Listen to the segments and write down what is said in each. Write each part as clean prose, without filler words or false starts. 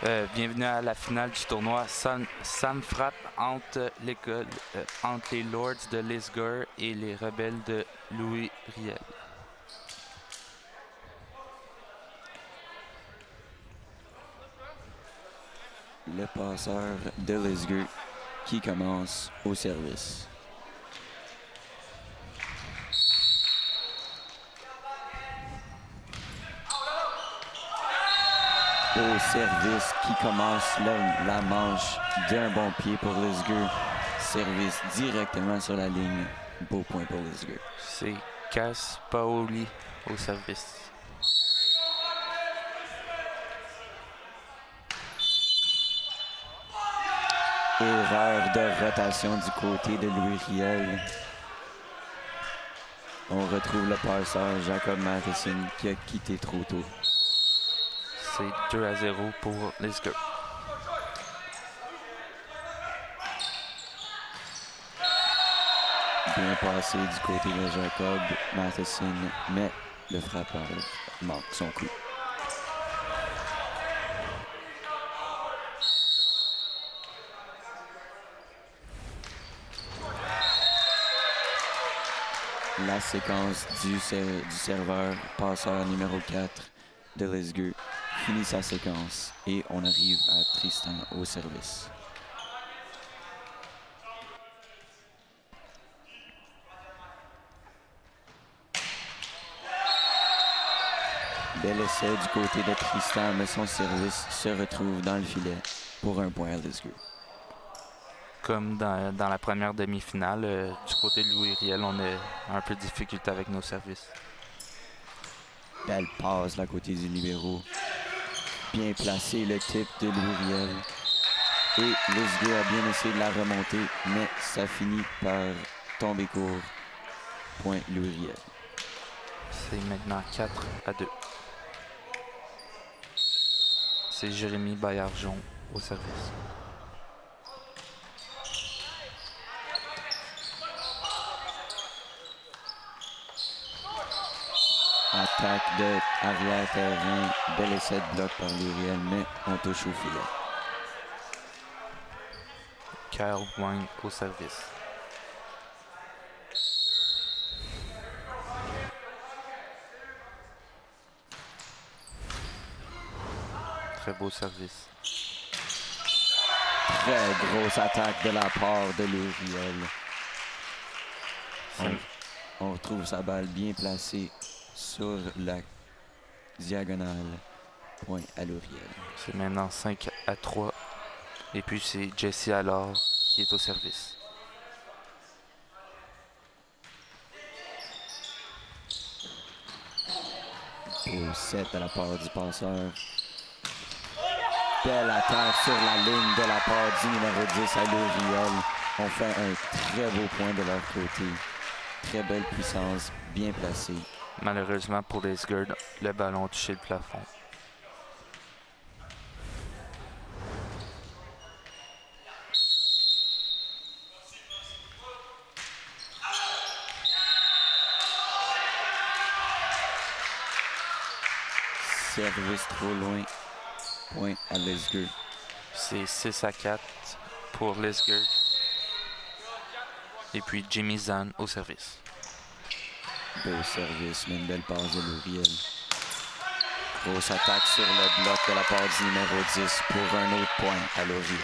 Bienvenue à la finale du tournoi. Sam frappe entre les Lords de Lisgur et les Rebelles de Louis Riel. Le passeur de Lisgur qui commence au service. Au service qui commence la manche d'un bon pied pour Lisgur. Service directement sur la ligne. Beau point pour Lisgur. C'est Cass Paoli au service. Erreur de rotation du côté de Louis Riel. On retrouve le passeur Jacob Matheson qui a quitté trop tôt. C'est 2-0 pour Lisgur. Bien passé du côté de Jacob Matheson, mais le frappeur manque son coup. La séquence du serveur passeur numéro 4 de Lisgur finit sa séquence et on arrive à Tristan au service. Bel essai du côté de Tristan, mais son service se retrouve dans le filet pour un point à Lisgur. Comme dans la première demi-finale, du côté de Louis Riel, on a un peu de difficulté avec nos services. Belle passe à côté du libéro. Bien placé le type de Louis Riel. Et Lisgur a bien essayé de la remonter, mais ça finit par tomber court. Point Louis Riel. C'est maintenant 4-2. C'est Jérémy Baillargeon au service. Attaque de arrière-terrain. Bel essai de bloc par Luriel, mais on touche au filet. Kyle Wayne au service. Très beau service. Très grosse attaque de la part de Luriel. On retrouve sa balle bien placée sur la diagonale. Point à Luriel. C'est maintenant 5-3. Et puis c'est Jesse Allard qui est au service. Au 7 à la part du passeur. Belle attaque sur la ligne de la part du numéro 10 à Luriel. On fait un très beau point de leur côté. Très belle puissance, bien placée. Malheureusement pour les Lisgur, le ballon a touché le plafond. Service trop loin. Point à Lisgur. C'est 6-4 pour Lisgur. Et puis Jimmy Zahn au service. Beau service, mais une belle passe de Luriel. Grosse attaque sur le bloc de la part du numéro 10 pour un autre point à Luriel.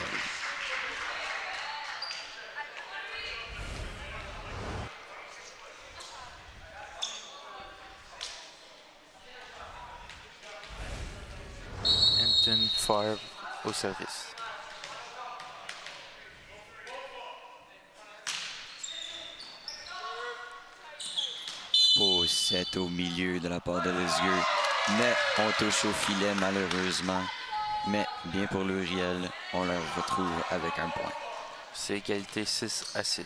Anton Favre au service. Beau 7 au milieu de la part de Lisgur. Mais on touche au filet malheureusement. Mais bien pour Luriel, on le retrouve avec un point. C'est égalité 6-6.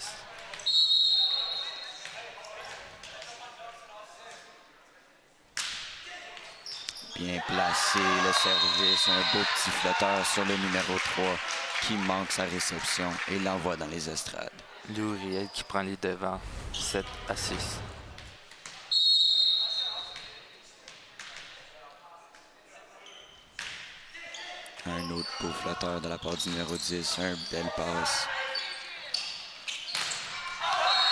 Bien placé, le service, un beau petit flotteur sur le numéro 3 qui manque sa réception et l'envoie dans les estrades. Louis Riel qui prend les devants 7-6. Un autre beau flotteur de la part du numéro 10. Un belle passe.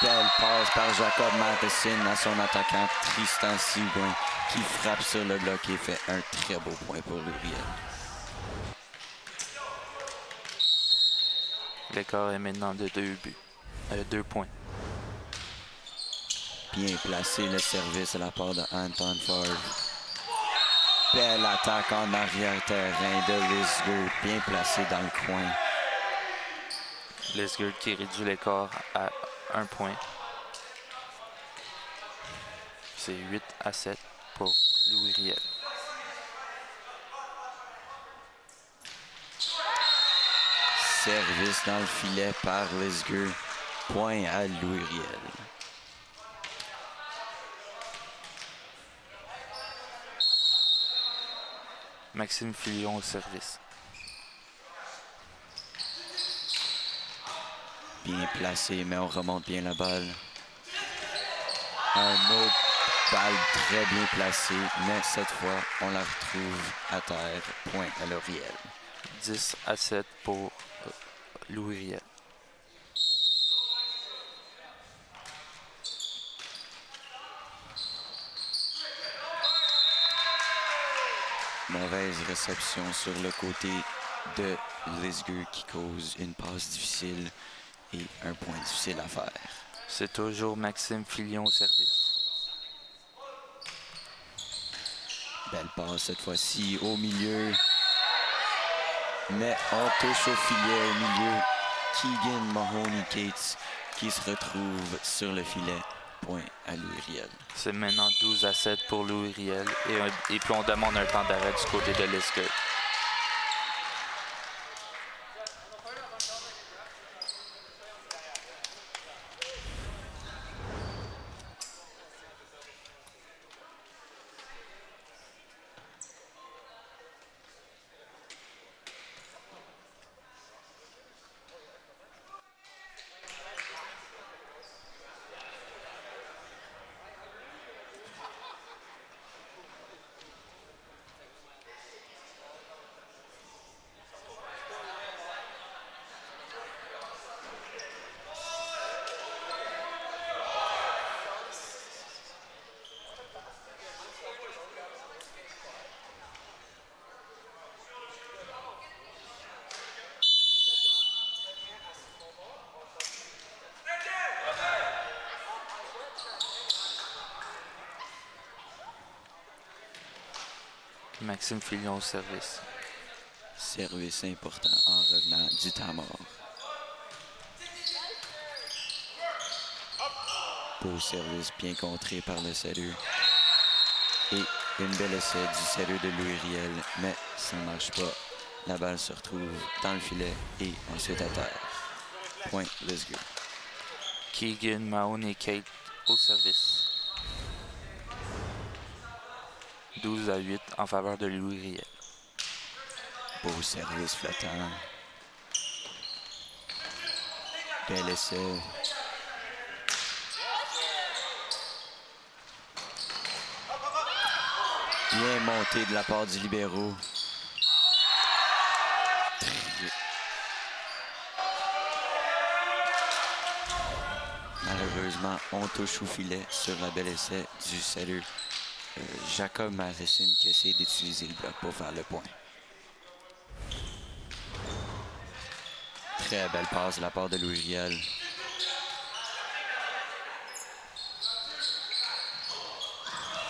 Belle passe par Jacob Matheson à son attaquant Tristan Sigouin qui frappe sur le bloc et fait un très beau point pour Louis-Riel. L'écart est maintenant de 2 points. Bien placé le service à la part de Anton Ford. Belle attaque en arrière-terrain de Lisger, bien placé dans le coin. Lisgard qui réduit l'écart à 1 point. C'est 8-7 pour Louis Riel. Service dans le filet par Lisger. Point à Louis Riel. Maxime Filion au service. Bien placé, mais on remonte bien la balle. Un autre balle très bien placée, mais cette fois, on la retrouve à terre. Point à Lauriel. 10-7 pour Louis Riel. Mauvaise réception sur le côté de Lisger qui cause une passe difficile et un point difficile à faire. C'est toujours Maxime Filion au service. Belle passe cette fois-ci au milieu. Mais on touche au filet au milieu. Keegan Mahoney-Cates qui se retrouve sur le filet. Point à Louis Riel. C'est maintenant 12-7 pour Louis Riel. Et puis on demande un temps d'arrêt du côté de Lisgard. Maxime Filion au service. Service important en revenant du temps mort. Beau service bien contré par le salut. Et une belle essai du salut de Louis Riel, mais ça ne marche pas. La balle se retrouve dans le filet et ensuite à terre. Point Lisger. Keegan Mahoney-Cates au service. 12-8 en faveur de Louis Riel. Beau service flottant. Bel essai. Bien monté de la part du libéro. Malheureusement, on touche au filet sur la belle essai du salut. Jacob Matheson qui essaie d'utiliser le bloc pour faire le point. Très belle passe de la part de Louis Riel.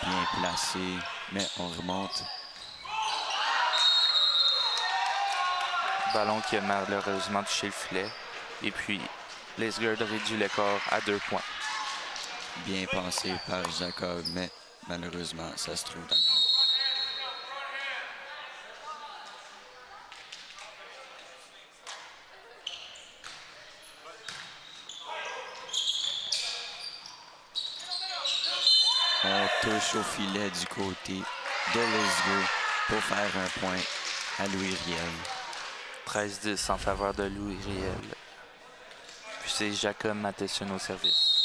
Bien placé, mais on remonte. Ballon qui a malheureusement touché le filet. Et puis, Lisgard réduit l'écart à 2 points. Bien pensé par Jacob, mais malheureusement, ça se trouve dans le filet. On touche au filet du côté de Lisger pour faire un point à Louis Riel. 13-10 en faveur de Louis Riel. Puis c'est Jacob Matheson au service.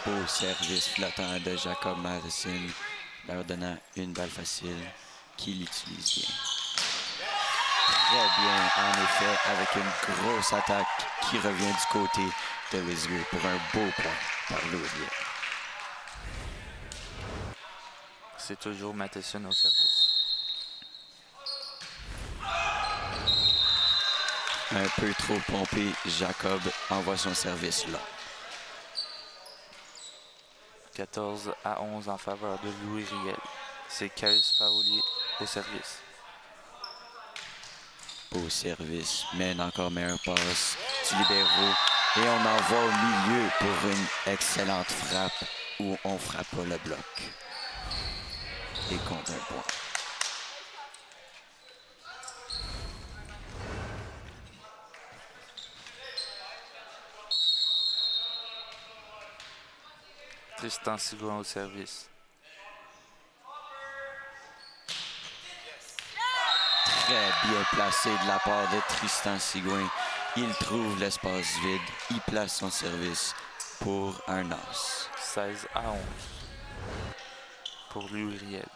Beau service flottant de Jacob Matheson. leur donnant une balle facile qu'il utilise bien. Très bien, en effet, avec une grosse attaque qui revient du côté de Lisger pour un beau point par Louriel. C'est toujours Matheson au service. Un peu trop pompé, Jacob envoie son service là. 14-11 en faveur de Louis Riel. C'est Kaius Paoli au service. Au service, mais une encore meilleure passe du libéro. Et on envoie au milieu pour une excellente frappe où on frappe pas le bloc. Et compte un point. Tristan Sigouin au service. Très bien placé de la part de Tristan Sigouin. Il trouve l'espace vide. Il place son service pour un as. 16-11 pour Louis Riel.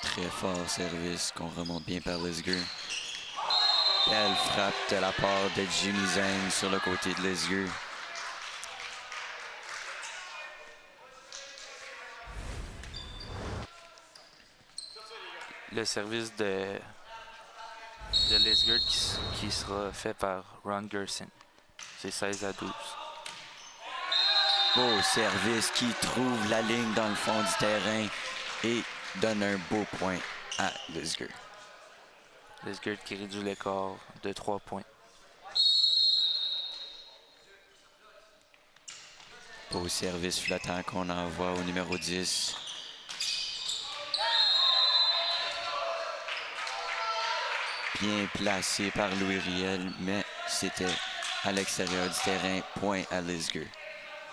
Très fort service qu'on remonte bien par Lisger. Belle frappe de la part de Jimmy Zhang sur le côté de Lisger. Le service de Lisgard qui sera fait par Ron Gerson. C'est 16-12. Beau service qui trouve la ligne dans le fond du terrain et donne un beau point à Lisger. Lisgard qui réduit l'écart de 3 points. Beau service flottant qu'on envoie au numéro 10. Bien placé par Louis Riel, mais c'était à l'extérieur du terrain. Point à Lisger.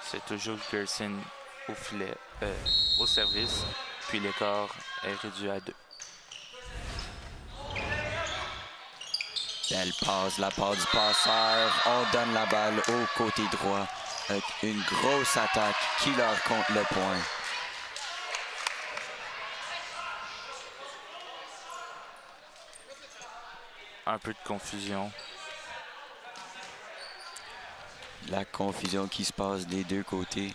C'est toujours Gerson au filet, au service, puis l'écart est réduit à 2. Belle passe de la part du passeur. On donne la balle au côté droit avec une grosse attaque qui leur compte le point. Un peu de confusion. La confusion qui se passe des deux côtés.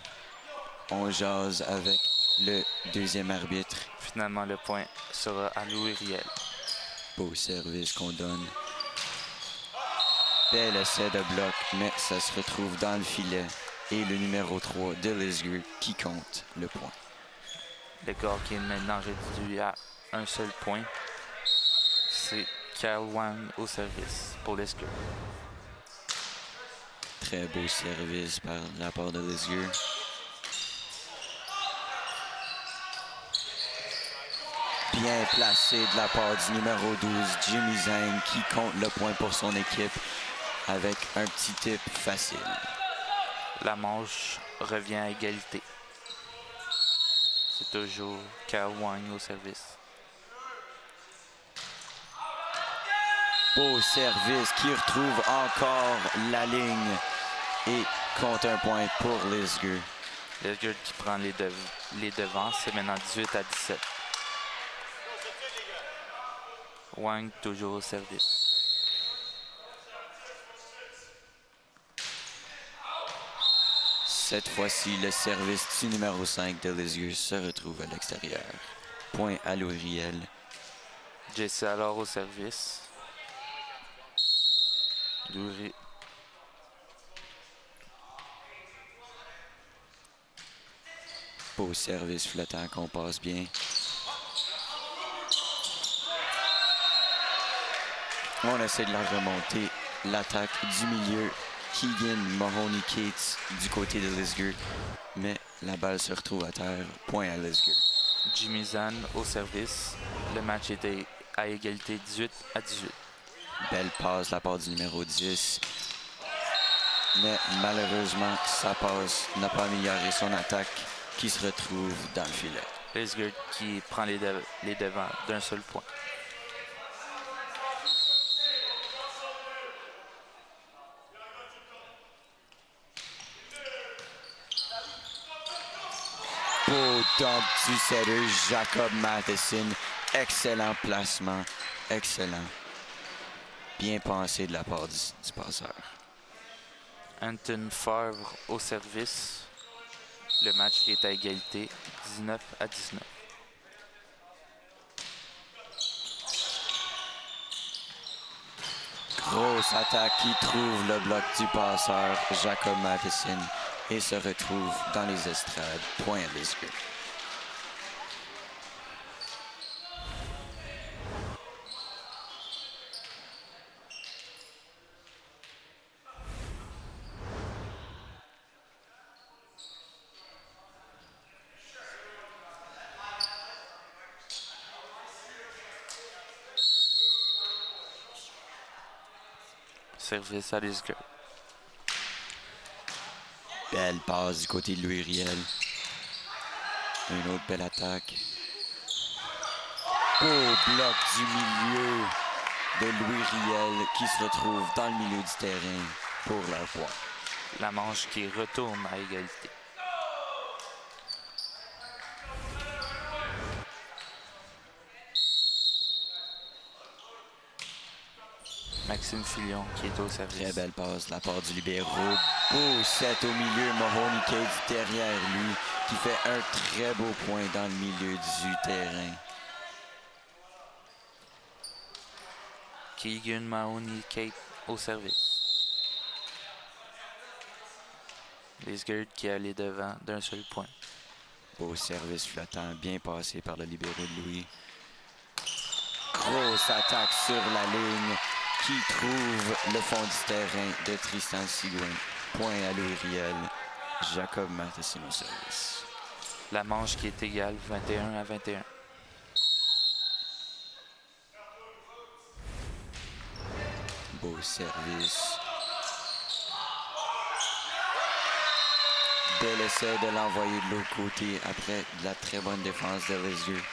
On jase avec le deuxième arbitre. Finalement, le point sera à Louis Riel. Beau service qu'on donne. Bel essai de bloc, mais ça se retrouve dans le filet. Et le numéro 3 de Lisger qui compte le point. L'écart qui est maintenant réduit à un seul point. C'est Kyle Wang au service pour Lisger. Très beau service par la part de Lisger. Bien placé de la part du numéro 12, Jimmy Zhang, qui compte le point pour son équipe avec un petit tip facile. La manche revient à égalité. C'est toujours Kyle Wang au service. Beau service qui retrouve encore la ligne et compte un point pour Lisger. Lisger qui prend les devants, c'est maintenant 18-17. Wang toujours au service. Cette fois-ci, le service du numéro 5 de Lisger se retrouve à l'extérieur. Point à Louis Riel. Jesse alors au service. Louis. Beau service flottant qu'on passe bien. On essaie de la remonter. L'attaque du milieu. Keegan Mahoney-Cates du côté de Lisger. Mais la balle se retrouve à terre. Point à Lisger. Jimmy Zan au service. Le match était à égalité 18-18. Belle passe de la part du numéro 10. Mais malheureusement, sa passe n'a pas amélioré son attaque qui se retrouve dans le filet. Lisger qui prend les devants d'un seul point. Beau dump du setter Jacob Matheson. Excellent placement. Excellent. Bien pensé de la part du passeur. Anton Favre au service. Le match qui est à égalité, 19-19. Grosse attaque qui trouve le bloc du passeur Jacob Matheson et se retrouve dans les estrades. Point à Lisger. Service à Lisger. Belle passe du côté de Louis Riel. Une autre belle attaque. Beau bloc du milieu de Louis Riel qui se retrouve dans le milieu du terrain pour leur point. La manche qui retourne à égalité. Maxime Filion qui est au service. Très belle passe de la part du libéro. Beau set au milieu. Mahoney Cage derrière lui qui fait un très beau point dans le milieu du terrain. Keegan Mahoney Kate au service. Lisger qui allait devant d'un seul point. Beau service flottant, bien passé par le libéro de Louis. Grosse attaque sur la ligne qui trouve le fond du terrain de Tristan Sigouin. Point à Louis Riel. Jacob Matheson au service. La manche qui est égale, 21-21. Beau service. Bel essai de l'envoyer de l'autre côté après de la très bonne défense de Lisger.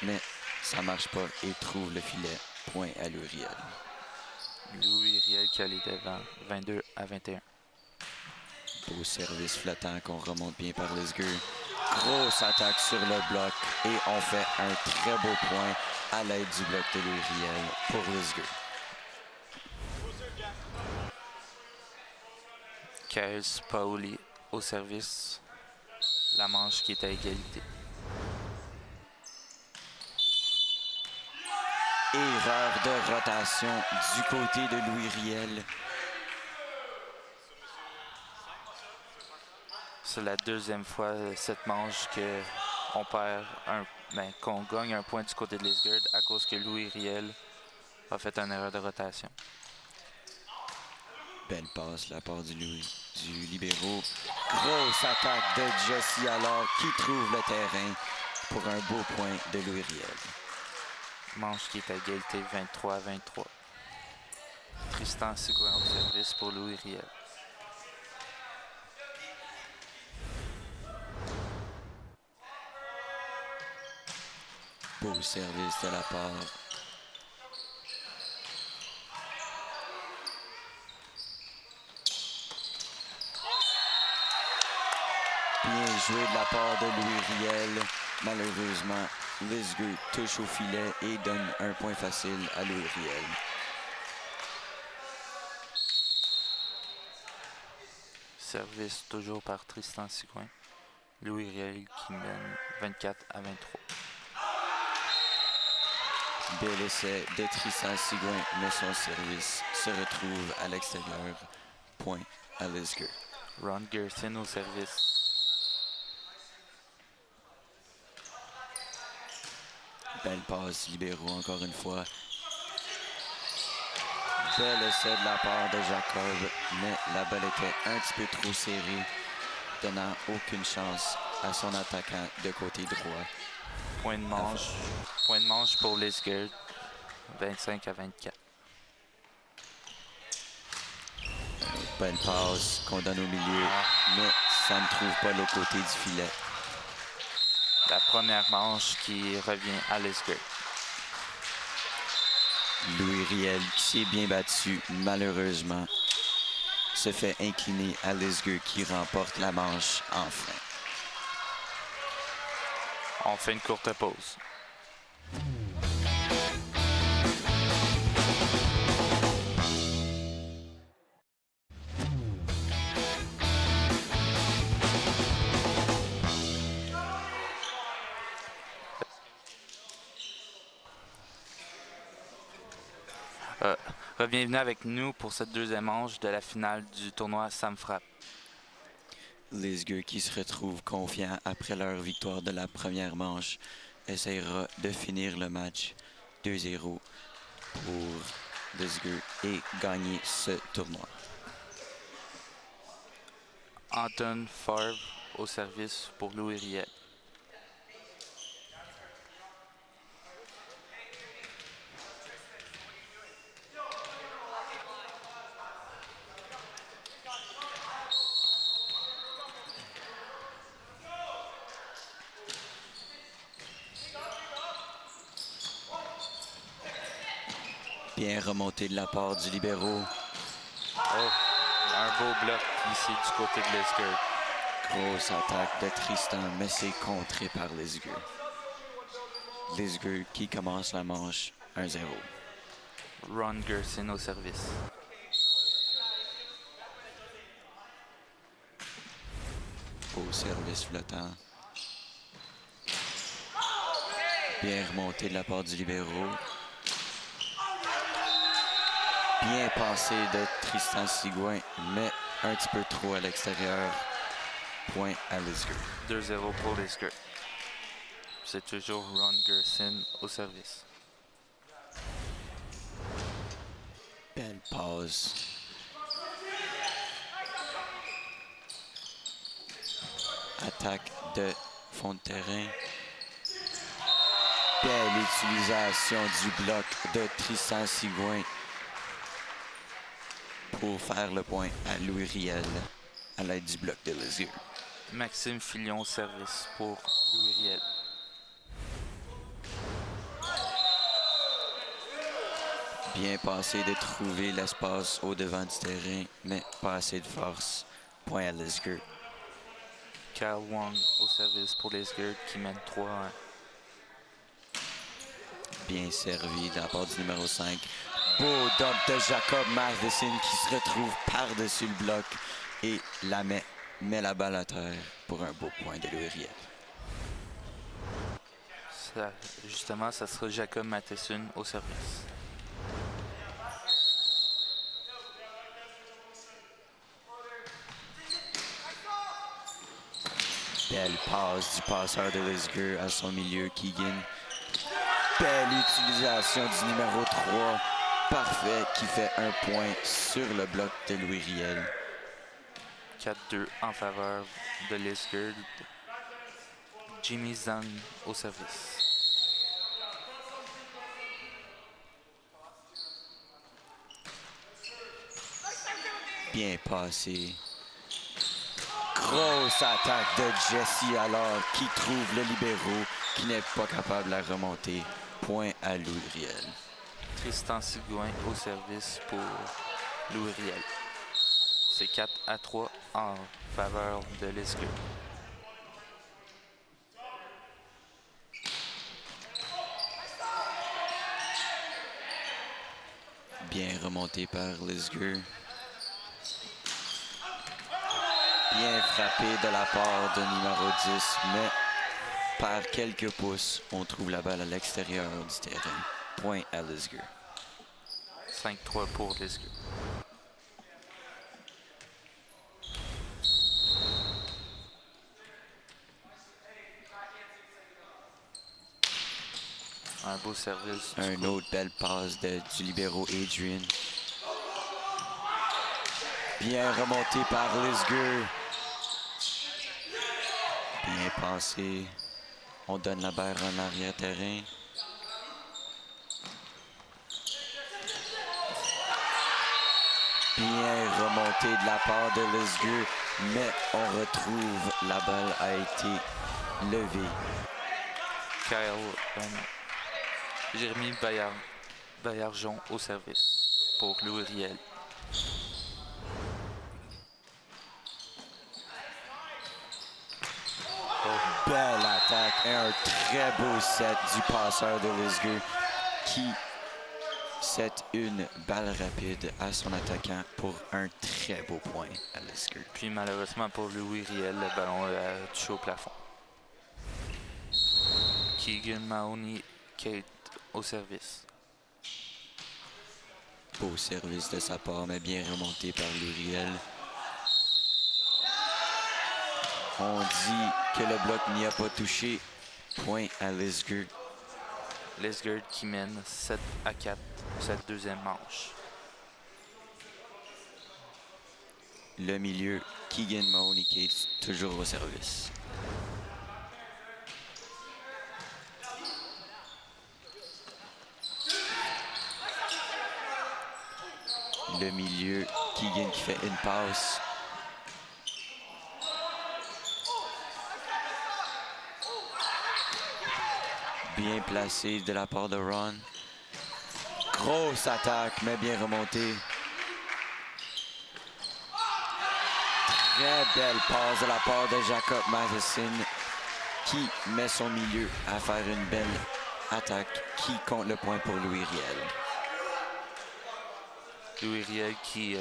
Mais ça marche pas et trouve le filet. Point à Louis Riel. Louis Riel qui allait devant, 22-21. Beau service flottant qu'on remonte bien par Lisger. Grosse attaque sur le bloc et on fait un très beau point à l'aide du bloc de Louis Riel pour Lisger. Kels Paoli au service. La manche qui est à égalité. Erreur de rotation du côté de Louis Riel. C'est la deuxième fois cette manche qu'on gagne un point du côté de Lisger à cause que Louis Riel a fait une erreur de rotation. Belle passe de la part du libéro. Grosse attaque de Jesse alors qui trouve le terrain pour un beau point de Louis Riel. Manche qui est à égalité 23-23. Tristan Sigouin au service pour Louis Riel. Beau service de la part bien joué de la part de Louis Riel. Malheureusement, Lisger touche au filet et donne un point facile à Louis Riel. Service toujours par Tristan Sigouin. Louis Riel qui mène 24-23. Bel essai de Tristan Sigouin, mais son service se retrouve à l'extérieur. Point à Lisger. Ron Gerson au service. Belle passe libéraux encore une fois. Bel essai de la part de Jacob, mais la balle était un petit peu trop serrée, donnant aucune chance à son attaquant de côté droit. Point de manche pour Lisger, 25-24. Belle passe qu'on donne au milieu, mais ça ne trouve pas le côté du filet. La première manche qui revient à Lisger. Louis Riel qui s'est bien battu, malheureusement, se fait incliner à Lisger qui remporte la manche enfin. On fait une courte pause. Bienvenue avec nous pour cette deuxième manche de la finale du tournoi Sam Frappe. Lisger, qui se retrouve confiant après leur victoire de la première manche, essaiera de finir le match 2-0 pour Lisger et gagner ce tournoi. Anton Favre au service pour Louis Riel. Bien remonté de la part du libéro. Oh, un beau bloc ici du côté de Lisger. Grosse attaque de Tristan, mais c'est contré par Lisger. Lisger qui commence la manche 1-0. Ron Gerson au service. Au service flottant. Bien remonté de la part du libéro. Bien passé de Tristan Sigouin, mais un petit peu trop à l'extérieur. Point à Lisger. 2-0 pour Lisger. C'est toujours Ron Gerson au service. Belle passe. Attaque de fond de terrain. Belle utilisation du bloc de Tristan Sigouin pour faire le point à Louis Riel à l'aide du bloc de Lisger. Maxime Filion au service pour Louis Riel. Bien passé de trouver l'espace au devant du terrain, mais pas assez de force. Point à Lisger. Kyle Wong au service pour Lisger qui mène 3-1. Bien servi de la part du numéro 5. Beau dump de Jacob Matheson qui se retrouve par-dessus le bloc et la met la balle à terre pour un beau point de Louis Riel. Justement, ça sera Jacob Matheson au service. Belle passe du passeur de Lisger à son milieu, Keegan. Belle utilisation du numéro 3. Parfait, qui fait un point sur le bloc de Louis Riel. 4-2 en faveur de Lisger. Jimmy Zhang au service. Bien passé. Grosse attaque de Jesse alors qui trouve le libéro qui n'est pas capable de la remonter. Point à Louis Riel. Tristan Sigouin au service pour Louis Riel. C'est 4-3 en faveur de Lisger. Bien remonté par Lisger. Bien frappé de la part de numéro 10, mais par quelques pouces, on trouve la balle à l'extérieur du terrain. Point à Lisger. 5-3 pour Lisger. Un beau service. Un autre belle passe du libéro Adrian. Bien remonté par Lisger. Bien passé. On donne la balle en arrière-terrain. Bien remonté de la part de Lisger, mais on retrouve la balle a été levée. Jérémy Baillargeon au service pour Louis Riel. Oh. belle attaque et un très beau set du passeur de Lisger qui set une balle rapide à son attaquant pour un très beau point à Lisger. Puis malheureusement pour Louis Riel, le ballon a touché au plafond. Keegan Mahoney Kate au service. Beau service de sa part, mais bien remonté par Luriel. On dit que le bloc n'y a pas touché. Point à Lisger. Lisger qui mène 7-4 cette deuxième manche. Le milieu, Keegan Mahoney Cates, toujours au service. Le milieu, Keegan qui fait une passe. Bien placé de la part de Ron. Grosse attaque, mais bien remontée. Très belle passe de la part de Jacob Matheson qui met son milieu à faire une belle attaque qui compte le point pour Louis Riel. Louis Riel qui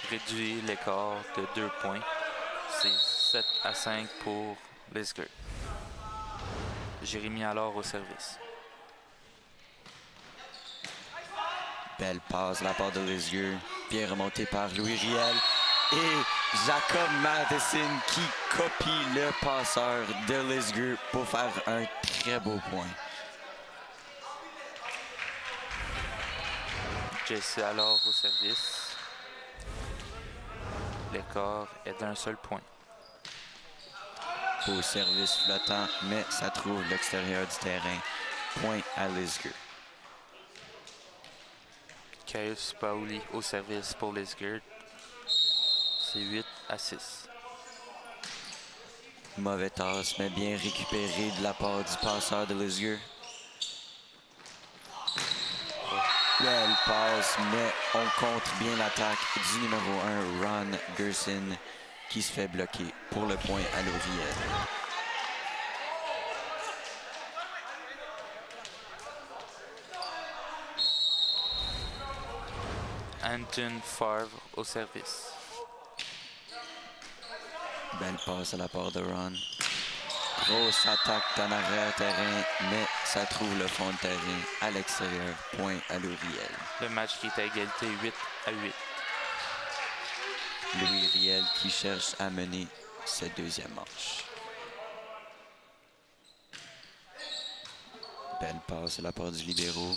réduit l'écart de 2 points. C'est 7-5 pour Lisger. Jérémy alors au service. Belle passe de la part de Lisger, bien remontée par Louis Riel. Et Jacob Matheson qui copie le passeur de Lisger pour faire un très beau point. Jesse alors au service. L'écart est d'un seul point. Beau service flottant, mais ça trouve l'extérieur du terrain. Point à Lisger. Caius Pauli au service pour Lisger. C'est 8-6. Mauvais tasse, mais bien récupéré de la part du passeur de Lisger. Belle passe, mais on compte bien l'attaque du numéro 1, Ron Gerson, qui se fait bloquer pour le point à Luriel. Anton Favre au service. Belle passe à la part de Ron. Grosse attaque en arrière-terrain, mais ça trouve le fond de terrain à l'extérieur. Point à Luriel. Le match qui est à égalité 8-8. Louis Riel qui cherche à mener cette deuxième manche. Belle passe à la part du libéro.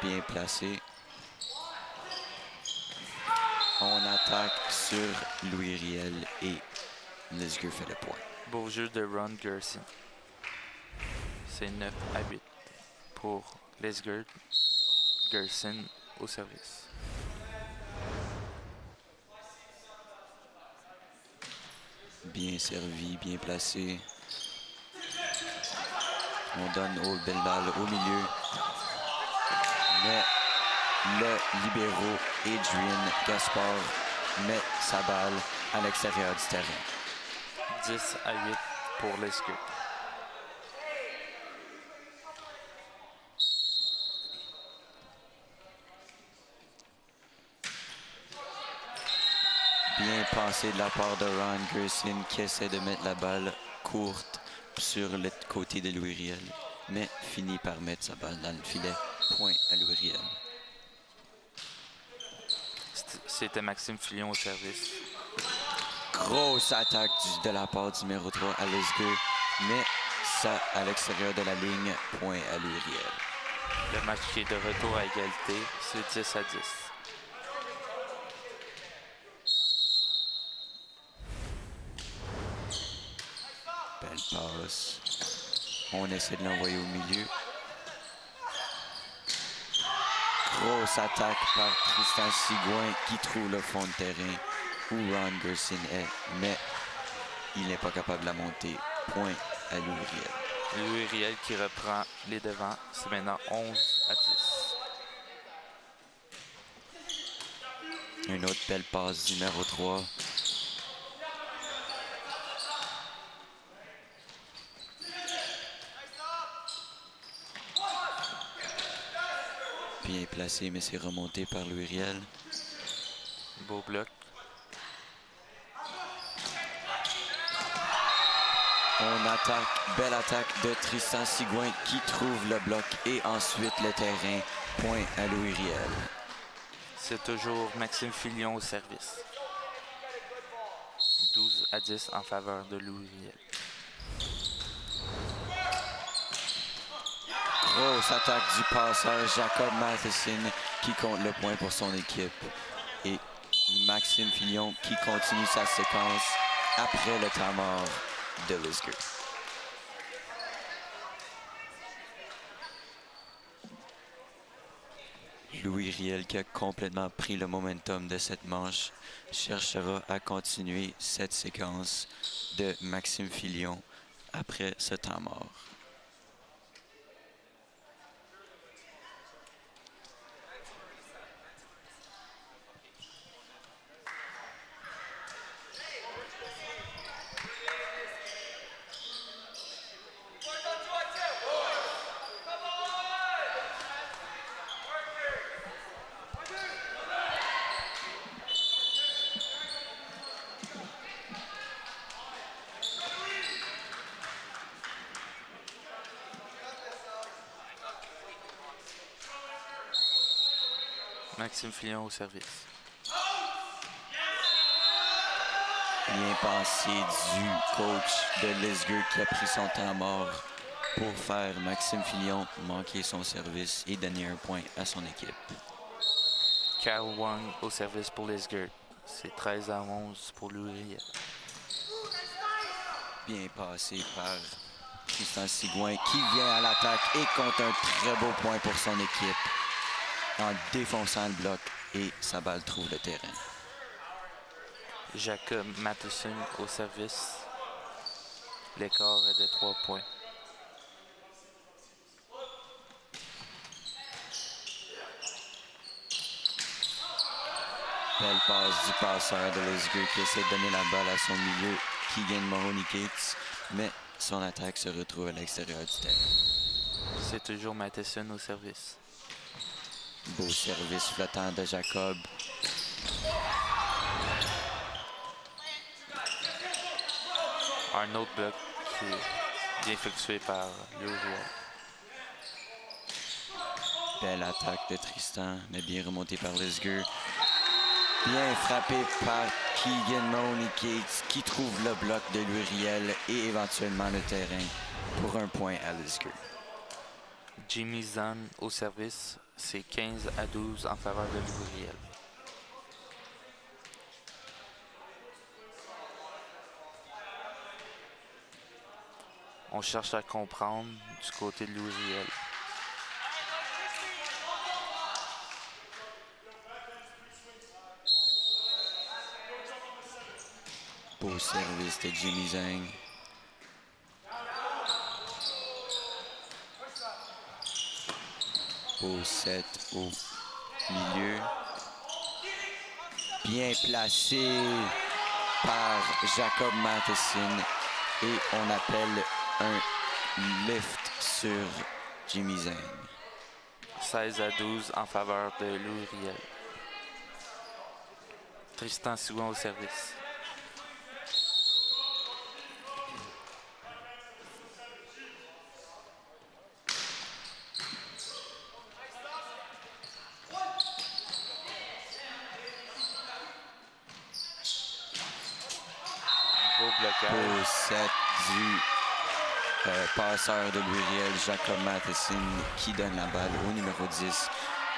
Bien placé. On attaque sur Louis Riel et Lisger fait le point. Beau jeu de Ron Gerson. C'est 9-8 pour Lisger. Gerson au service. Bien servi, bien placé. On donne aux belles balles au milieu. Mais le libéro Adrian Gaspard met sa balle à l'extérieur du terrain. 10-8 pour Lisger. Bien passé de la part de Ron Gerson qui essaie de mettre la balle courte sur le côté de Louis Riel, mais finit par mettre sa balle dans le filet. Point à Louis Riel. C'était Maxime Fillon au service. Grosse attaque de la part du numéro 3 à Lisger, mais ça à l'extérieur de la ligne. Point à Louis Riel. Le match qui est de retour à égalité, c'est 10-10. Belle passe. On essaie de l'envoyer au milieu. Grosse attaque par Tristan Sigouin qui trouve le fond de terrain où Ron Gerson est, mais il n'est pas capable de la monter. Point à Louis Riel. Louis Riel qui reprend les devants. C'est maintenant 11-10. Une autre belle passe du numéro 3. Bien placé, mais c'est remonté par Louis Riel. Beau bloc. On attaque, belle attaque de Tristan Sigouin qui trouve le bloc et ensuite le terrain. Point à Louis Riel. C'est toujours Maxime Filion au service. 12-10 en faveur de Louis Riel. Grosse attaque du passeur Jacob Matheson qui compte le point pour son équipe. Et Maxime Filion qui continue sa séquence après le temps mort de Lisger. Louis Riel, qui a complètement pris le momentum de cette manche, cherchera à continuer cette séquence de Maxime Filion après ce temps mort. Maxime Filion au service. Bien passé du coach de Lisger qui a pris son temps mort pour faire Maxime Filion manquer son service et donner un point à son équipe. Kyle Wong au service pour Lisger. C'est 13-11 pour Louis Riel. Bien passé par Tristan Sigouin qui vient à l'attaque et compte un très beau point pour son équipe en défonçant le bloc et sa balle trouve le terrain. Jacob Matheson au service. L'écart est de 3 points. Belle passe du passeur de Lisger qui essaie de donner la balle à son milieu, Keegan Mahoney-Cates, mais son attaque se retrouve à l'extérieur du terrain. C'est toujours Matheson au service. Beau service flottant de Jacob. Un autre bloc qui est bien effectué par Louis Riel. Belle attaque de Tristan, mais bien remontée par Lisger. Bien frappé par Keegan Mahoney-Cates qui trouve le bloc de Louis Riel et éventuellement le terrain pour un point à Lisger. Jimmy Zahn au service. C'est 15-12 en faveur de Louis Riel. On cherche à comprendre du côté de Louis Riel. Beau service de Jimmy Zhang. Beau set au milieu. Bien placé par Jacob Matheson. Et on appelle un lift sur Jimmy Zhang. 16-12 en faveur de Louis Riel. Tristan Sigouin au service. Beau blocage. Beau set du passeur de Louis Riel, Jacob Matheson, qui donne la balle au numéro 10,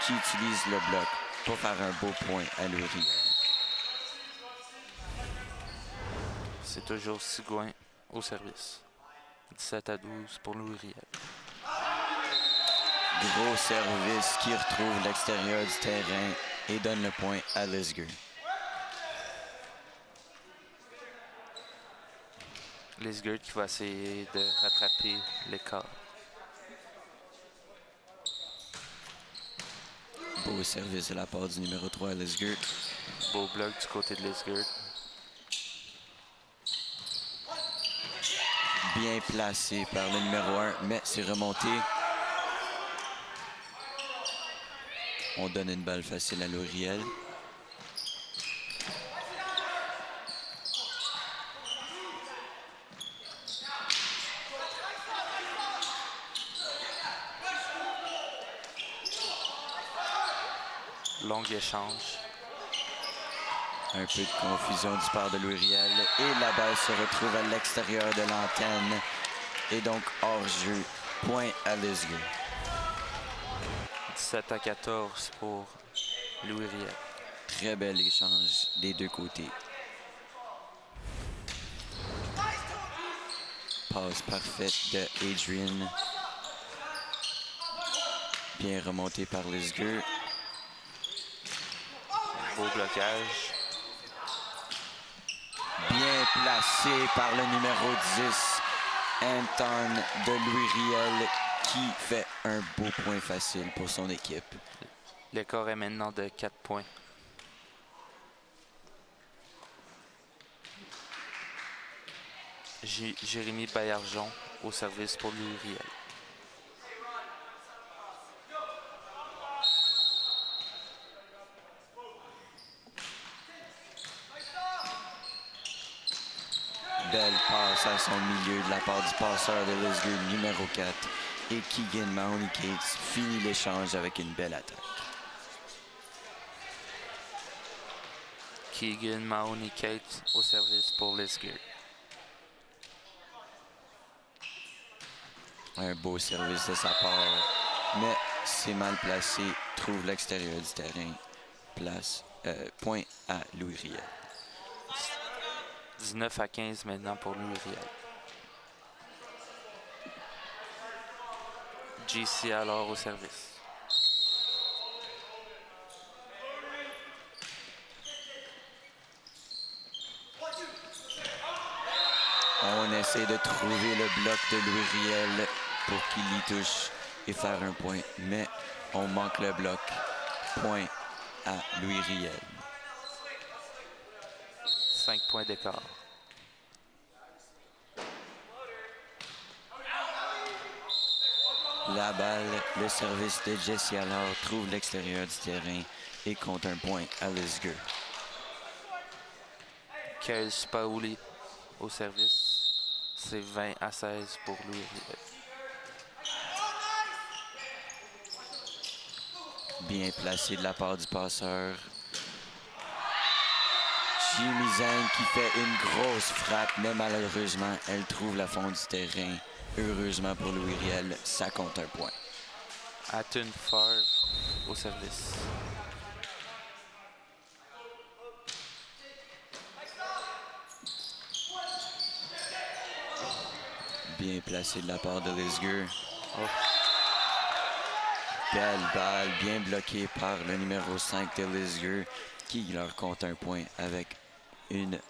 qui utilise le bloc pour faire un beau point à Louis Riel. C'est toujours Sigouin au service. 17-12 pour Louis Riel. Gros service qui retrouve l'extérieur du terrain et donne le point à Lisger. Lisger qui va essayer de rattraper l'écart. Beau service de la part du numéro 3 à Lisger. Beau bloc du côté de Lisger. Bien placé par le numéro 1, mais c'est remonté. On donne une balle facile à Louis-Riel. Long échange. Un peu de confusion du part de Louis-Riel. Et la balle se retrouve à l'extérieur de l'antenne. Et donc hors-jeu. Point à Lisgur. 17-14 pour Louis-Riel. Très bel échange des deux côtés. Passe parfaite de Adrian. Bien remonté par Lisgur. Beau blocage. Bien placé par le numéro 10, Anton de Louis-Riel, qui fait un beau point facile pour son équipe. L'écart est maintenant de 4 points. Jérémy Baillargeon au service pour Louis-Riel. Belle passe à son milieu de la part du passeur de Lisgur numéro 4. Et Keegan Mahoney-Cates finit l'échange avec une belle attaque. Keegan Mahoney-Cates au service pour Lisgur. Un beau service de sa part, mais c'est mal placé, trouve l'extérieur du terrain. Point à Louis-Riel. 19-15 maintenant pour Louis-Riel. JC alors au service. On essaie de trouver le bloc de Louis-Riel pour qu'il y touche et faire un point, mais on manque le bloc. Point à Louis-Riel. 5 points d'écart. La balle, le service de Jesse Allard trouve l'extérieur du terrain et compte un point à Lisgur. Kyle Spaouli au service. C'est 20-16 pour Louis-Riel. Bien placé de la part du passeur. Jimmy Zhang qui fait une grosse frappe, mais malheureusement, elle trouve la fond du terrain. Heureusement pour Louis-Riel, ça compte un point. Atun Favre au service. Bien placé de la part de Lisgur. Oh. Belle balle, bien bloquée par le numéro 5 de Lisgur, qui leur compte un point avec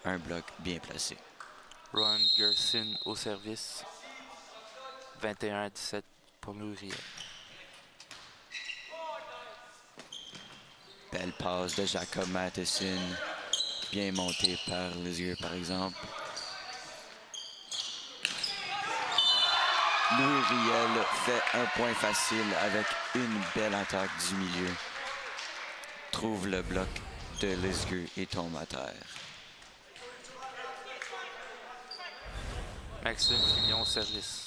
un bloc bien placé. Ron Gerson au service. 21-17 pour Louis-Riel. Belle passe de Jacob Matheson, bien monté par Lisgur par exemple. Louis-Riel fait un point facile avec une belle attaque du milieu. Trouve le bloc de Lisgur et tombe à terre. Maxime Fillon au service.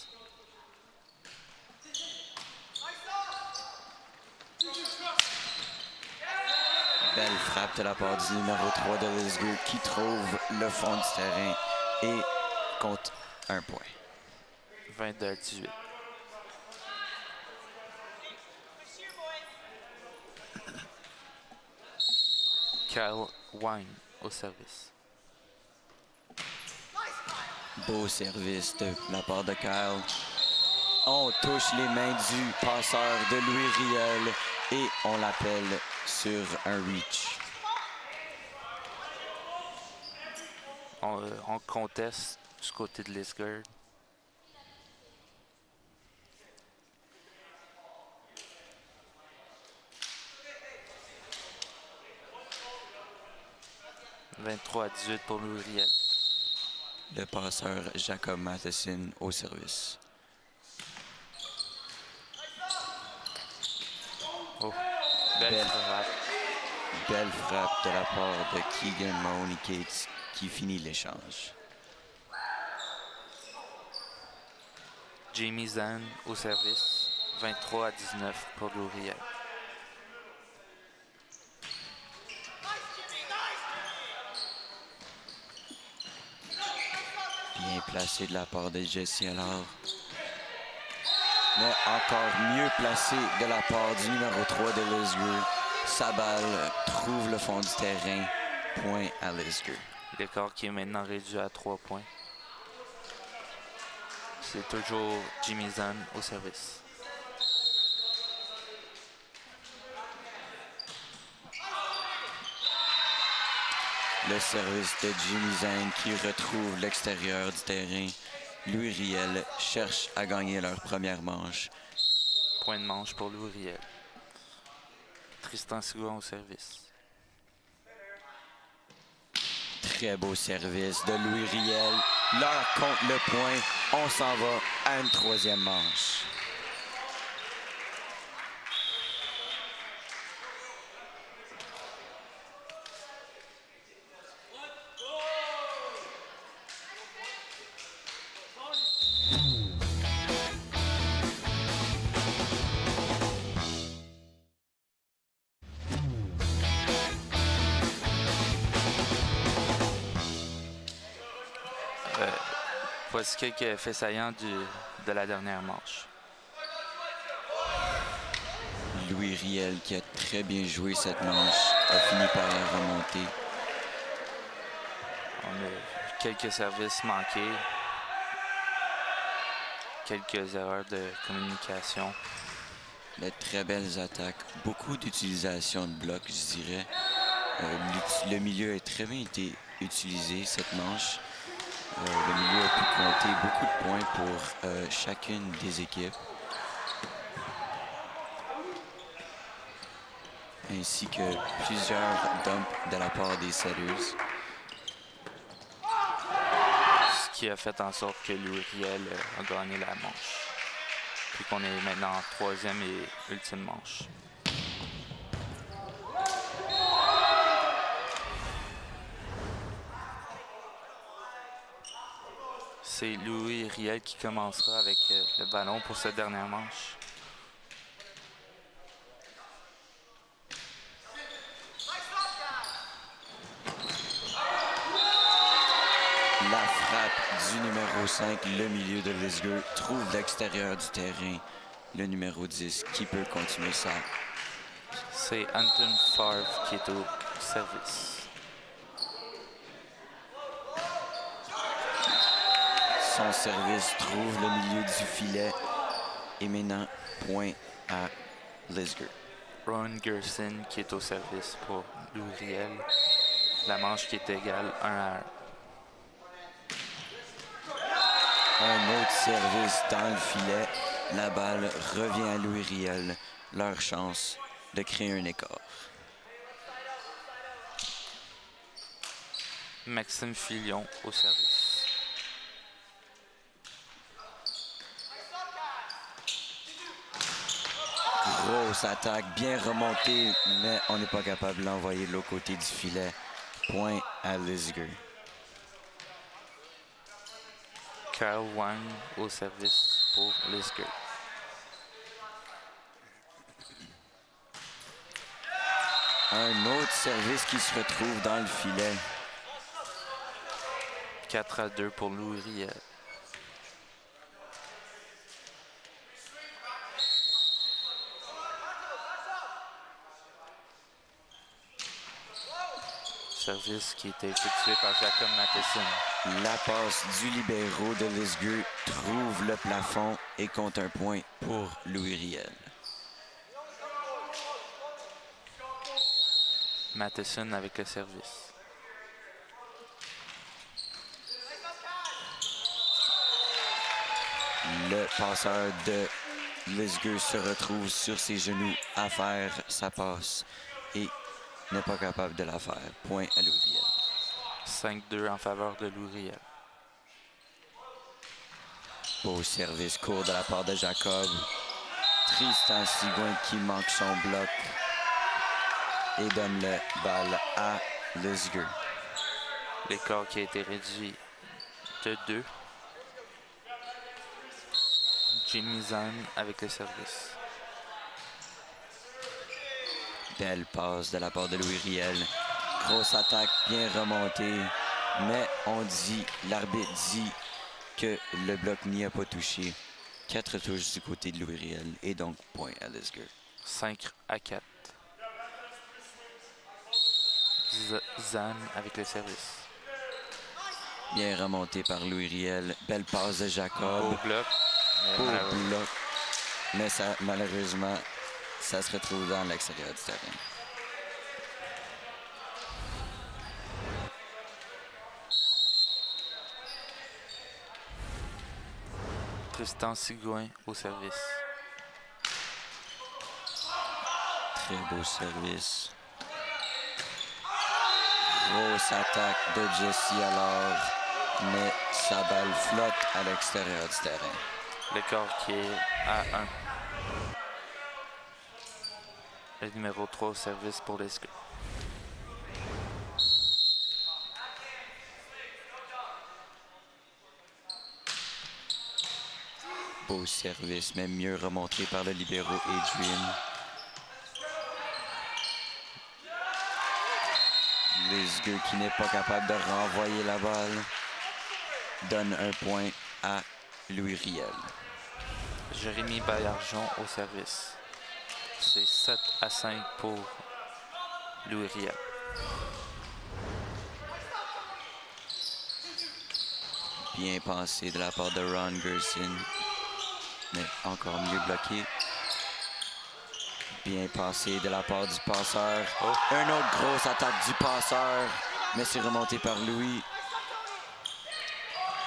Belle frappe de la part du numéro 3 de Lisgur qui trouve le fond du terrain et compte un point. 22-18. Kyle Wine au service. Beau service de la part de Kyle. On touche les mains du passeur de Louis-Riel et on l'appelle sur un reach. On conteste du côté de Lisgur. « 23-18 pour Louis-Riel. Le passeur Jacob Matheson au service. Oh. Belle frappe. Belle frappe de la part de Keegan Mahoney Cates qui finit l'échange. Jamie Zahn au service. 23-19 pour Louriel. Bien placé de la part de Jesse alors. Mais encore mieux placé de la part du numéro 3 de Lisger. Sa balle trouve le fond du terrain. Point à Lisger. L'écart qui est maintenant réduit à 3 points. C'est toujours Jimmy Zahn au service. Le service de Jimmy Zahn qui retrouve l'extérieur du terrain. Louis Riel cherche à gagner leur première manche. Point de manche pour Louriel. Tristan Sigouin au service. Très beau service de Louis Riel. Leur compte le point. On s'en va à une troisième manche. Voici quelques faits saillants de la dernière manche. Louis Riel, qui a très bien joué cette manche, a fini par la remonter. On a quelques services manqués. Quelques erreurs de communication. De très belles attaques. Beaucoup d'utilisation de blocs, je dirais. Le milieu a très bien été utilisé cette manche. Le milieu a pu compter beaucoup de points pour chacune des équipes. Ainsi que plusieurs dumps de la part des setters. Ce qui a fait en sorte que Louis Riel a gagné la manche. Puis qu'on est maintenant en troisième et ultime manche. C'est Louis Riel qui commencera avec le ballon pour cette dernière manche. La frappe du numéro 5, le milieu de Lisger, trouve l'extérieur du terrain. Le numéro 10 qui peut continuer ça. C'est Anton Favre qui est au service. Son service trouve le milieu du filet. Et maintenant, point à Lisger. Ron Gerson qui est au service pour Louis Riel. La manche qui est égale 1-1. Un autre service dans le filet. La balle revient à Louis Riel. Leur chance de créer un écart. Maxime Filion au service. Grosse attaque, bien remontée, mais on n'est pas capable de l'envoyer de l'autre côté du filet. Point à Lisger. Kyle Wang au service pour Lisger. Un autre service qui se retrouve dans le filet. 4-2 pour Louis Riel. Service qui était effectué par Jacob Matheson. La passe du libéro de Lisger trouve le plafond et compte un point pour Louis Riel. Matheson avec le service. Le passeur de Lisger se retrouve sur ses genoux à faire sa passe et n'est pas capable de la faire. Point à Louis Riel. 5-2 en faveur de Louis Riel. Beau service court de la part de Jacob. Tristan Sigouin qui manque son bloc. et donne le balle à Lisger. L'écart qui a été réduit de 2. Jimmy Zahn avec le service. Belle passe de la part de Louis Riel. Grosse attaque, bien remontée. Mais l'arbitre dit que le bloc n'y a pas touché. 4 touches du côté de Louis Riel et donc point à Lisger. 5-4. Zahn avec le service. Bien remonté par Louis Riel. Belle passe de Jacob. Beau bloc. Beau bloc. Mais ça, malheureusement, ça se retrouve dans l'extérieur du terrain. Tristan Sigouin au service. Très beau service. Grosse attaque de Jesse alors, mais sa balle flotte à l'extérieur du terrain. L'écart qui est à 1. Le numéro 3 au service pour les Lisger. Beau service, mais mieux remonté par le libéro Adrian. Lisger qui n'est pas capable de renvoyer la balle donne un point à Louis Riel. Jérémy Baillargeon au service. C'est 7-5 pour Louis Riel. Bien pensé de la part de Ron Gerson, mais encore mieux bloqué. Bien passé de la part du passeur. Oh. Une autre grosse attaque du passeur, mais c'est remonté par Louis.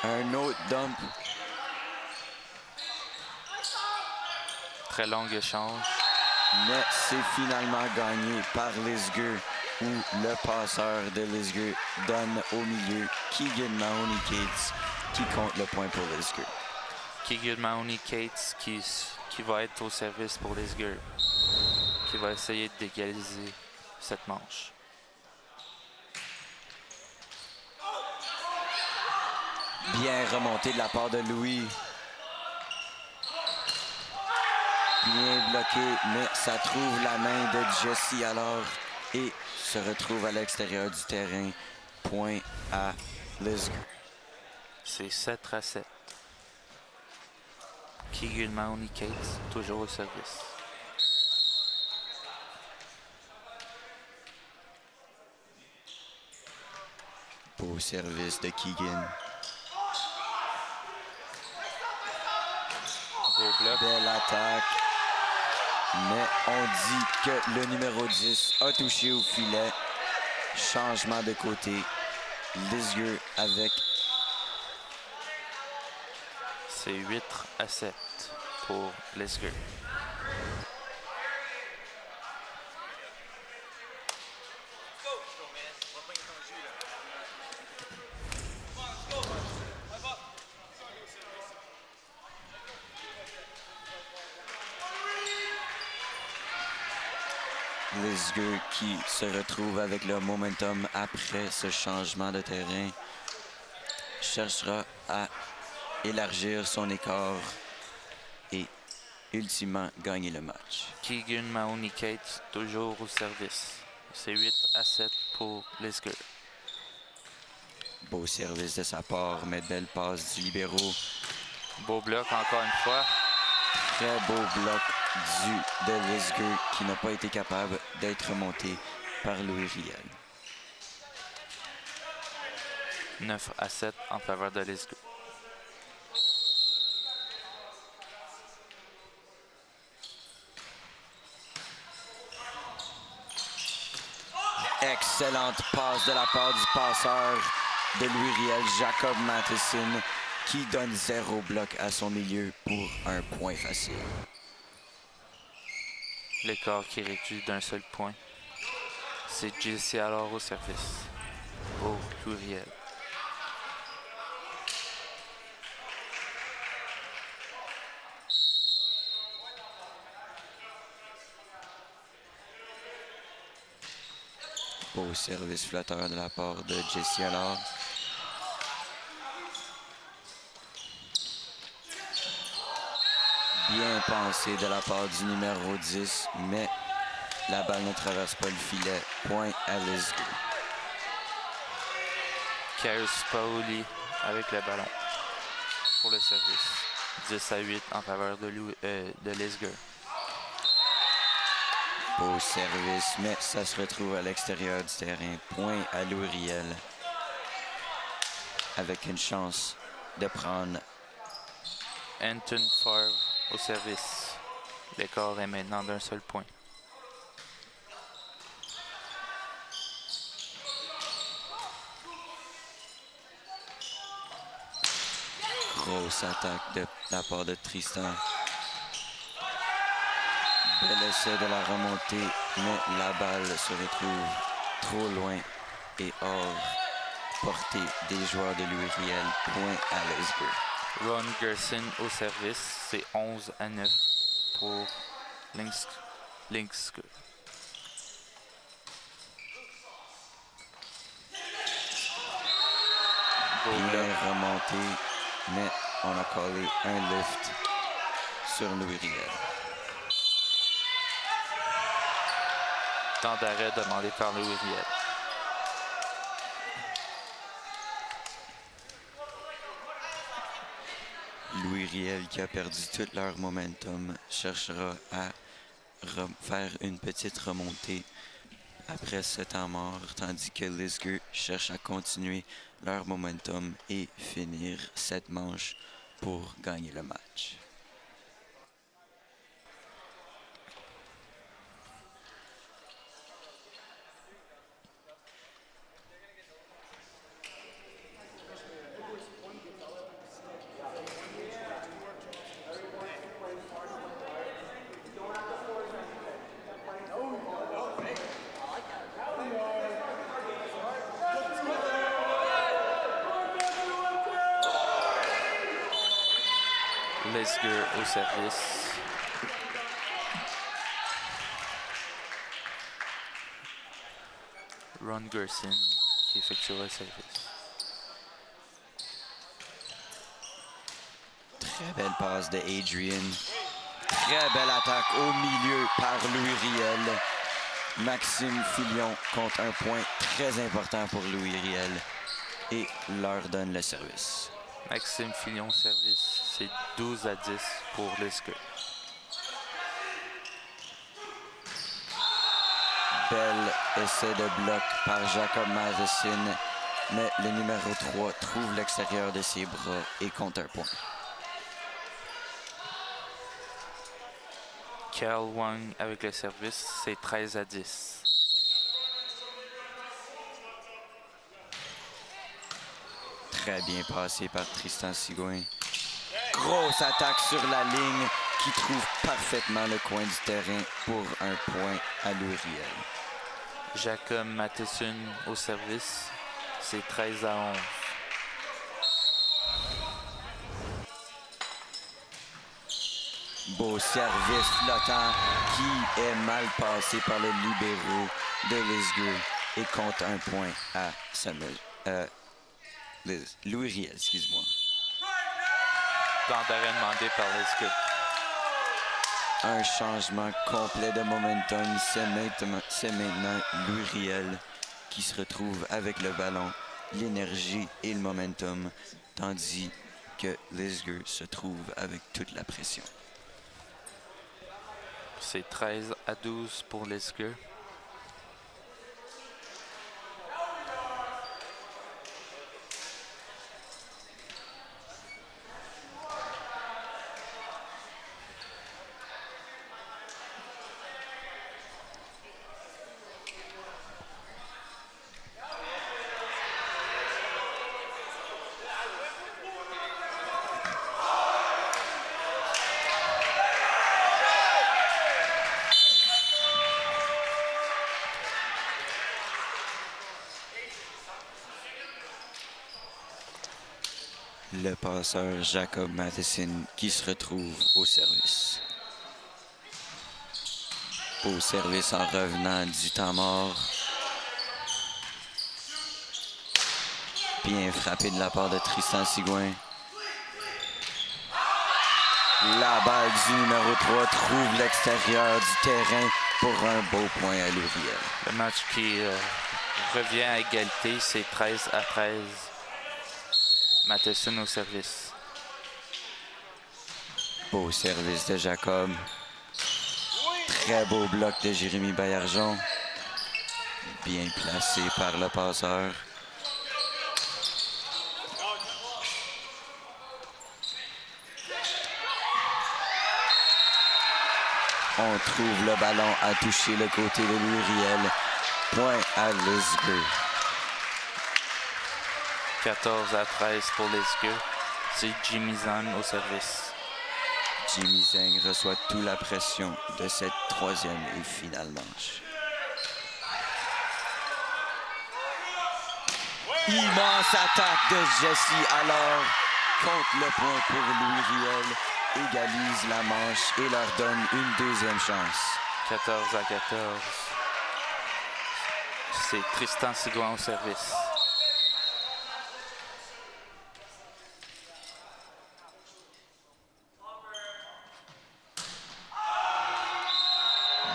Un autre dump. Très long échange. Mais c'est finalement gagné par Lisger, où le passeur de Lisger donne au milieu Keegan Mahoney-Cates qui compte le point pour Lisger. Keegan Mahoney-Cates qui va être au service pour Lisger, qui va essayer d'égaliser cette manche. Bien remonté de la part de Louis. Bien bloqué, mais ça trouve la main de Jesse alors et se retrouve à l'extérieur du terrain. Point à Lisger. C'est 7-7. Keegan Mahoney-Cates toujours au service. Beau service de Keegan. Beau bloc. Belle attaque. Mais on dit que le numéro 10 a touché au filet. Changement de côté. Lisger avec. C'est 8-7 pour Lisger. Lisger qui se retrouve avec le momentum après ce changement de terrain cherchera à élargir son écart et ultimement gagner le match. Keegan Mahoney-Cates toujours au service. C'est 8-7 pour Lisger. Beau service de sa part, mais belle passe du libéro. Beau bloc encore une fois. Très beau bloc de Lisger qui n'a pas été capable d'être remonté par Louis Riel. 9-7 en faveur de Lisger. Excellente passe de la part du passeur de Louis Riel, Jacob Matheson, qui donne 0 bloc à son milieu pour un point facile. L'écart qui est réduit d'un seul point. C'est Jesse alors au service pour Louis Riel. Beau service flotteur de la part de Jesse Allard. Bien pensé de la part du numéro 10, mais la balle ne traverse pas le filet. Point à Lisger. Karius Paoli avec le ballon pour le service. 10-8 en faveur de Lisger. Beau service, mais ça se retrouve à l'extérieur du terrain. Point à Louis Riel. Avec une chance de prendre Anton Favre au service. L'écart est maintenant d'un seul point. Grosse attaque de la part de Tristan. Bel essai de la remontée, mais la balle se retrouve trop loin et hors portée des joueurs de Louis Riel. Point à Lisger. Ron Gerson au service. C'est 11-9 pour Lisger. Bien remonté, mais on a collé un lift sur Louis Riel. Temps d'arrêt demandé par Louis Riel. Louis Riel, qui a perdu tout leur momentum, cherchera à faire une petite remontée après ce temps mort, tandis que Lisger cherche à continuer leur momentum et finir cette manche pour gagner le match. Lisger au service. Ron Gerson qui effectuera le service. Très belle passe de Adrian. Très belle attaque au milieu par Louis Riel. Maxime Filion compte un point très important pour Louis Riel et leur donne le service. Maxime Filion au service. C'est 12-10 pour Lisger. Bel essai de bloc par Jacob Matheson, mais le numéro 3 trouve l'extérieur de ses bras et compte un point. Cal Wang avec le service, c'est 13-10. Très bien passé par Tristan Sigouin. Grosse attaque sur la ligne qui trouve parfaitement le coin du terrain pour un point à Louis Riel. Jacob Matheson au service, c'est 13-11. Beau service flottant qui est mal passé par le libéro de Lisger et compte un point à Louis Riel, excuse-moi. Temps d'arrêt demandé par Lisger. Un changement complet de momentum. C'est maintenant Louis Riel qui se retrouve avec le ballon, l'énergie et le momentum, tandis que Lisger se trouve avec toute la pression. C'est 13-12 pour Lisger. Le passeur Jacob Matheson qui se retrouve au service. Au service en revenant du temps mort. Bien frappé de la part de Tristan Sigouin. La balle du numéro 3 trouve l'extérieur du terrain pour un beau point à Louriel. Le match qui revient à égalité, c'est 13-13. Matheson au service. Beau service de Jacob. Très beau bloc de Jérémy Baillargeon. Bien placé par le passeur. On trouve le ballon à toucher le côté de Louriel. Point à Lisgur. 14-13 pour Lisgur. C'est Jimmy Zahn au service. Jimmy Zeng reçoit toute la pression de cette troisième et finale manche. Immense attaque de Jesse alors compte le point pour Louis-Riel, égalise la manche et leur donne une deuxième chance. 14-14. C'est Tristan Sigouin au service.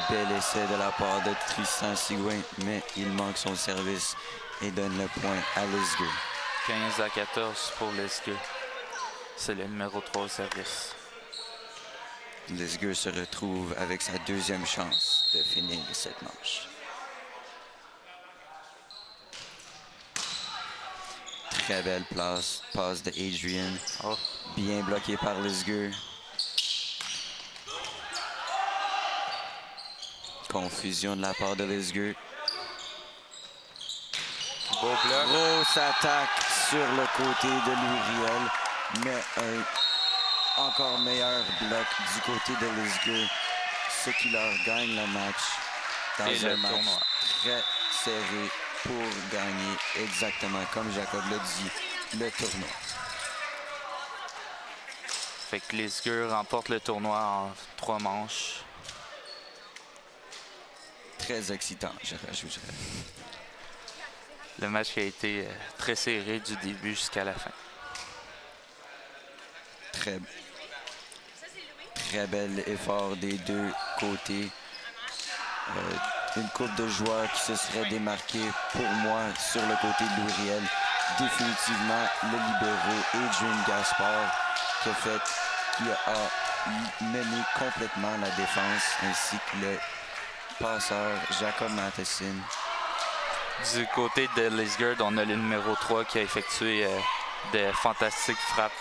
Bel essai de la part de Tristan Sigouin, mais il manque son service et donne le point à Lisgur. 15-14 pour Lisgur. C'est le numéro 3 au service. Lisgur se retrouve avec sa deuxième chance de finir cette manche. Très belle passe de Adrian. Oh. Bien bloqué par Lisgur. Confusion de la part de Lisgur. Beau bloc. Grosse attaque sur le côté de Louis-Riel, mais un encore meilleur bloc du côté de Lisgur, ce qui leur gagne le match dans un match tournoi très serré pour gagner exactement comme Jacob l'a dit, le tournoi. Fait que Lisgur remporte le tournoi en 3 manches. Très excitant, je rajouterais. Le match a été très serré du début jusqu'à la fin. Très bel effort des deux côtés. Une coupe de joueurs qui se serait démarquée pour moi sur le côté de Louis-Riel. Définitivement le libéraux Adrian Gaspard qui a mené complètement la défense, ainsi que le passeur Jacob Matheson. Du côté de Lisgur, on a le numéro 3 qui a effectué de fantastiques frappes.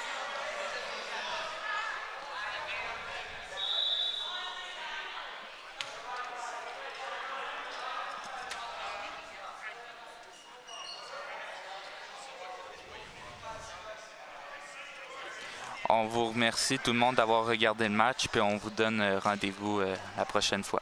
On vous remercie tout le monde d'avoir regardé le match, puis on vous donne rendez-vous la prochaine fois.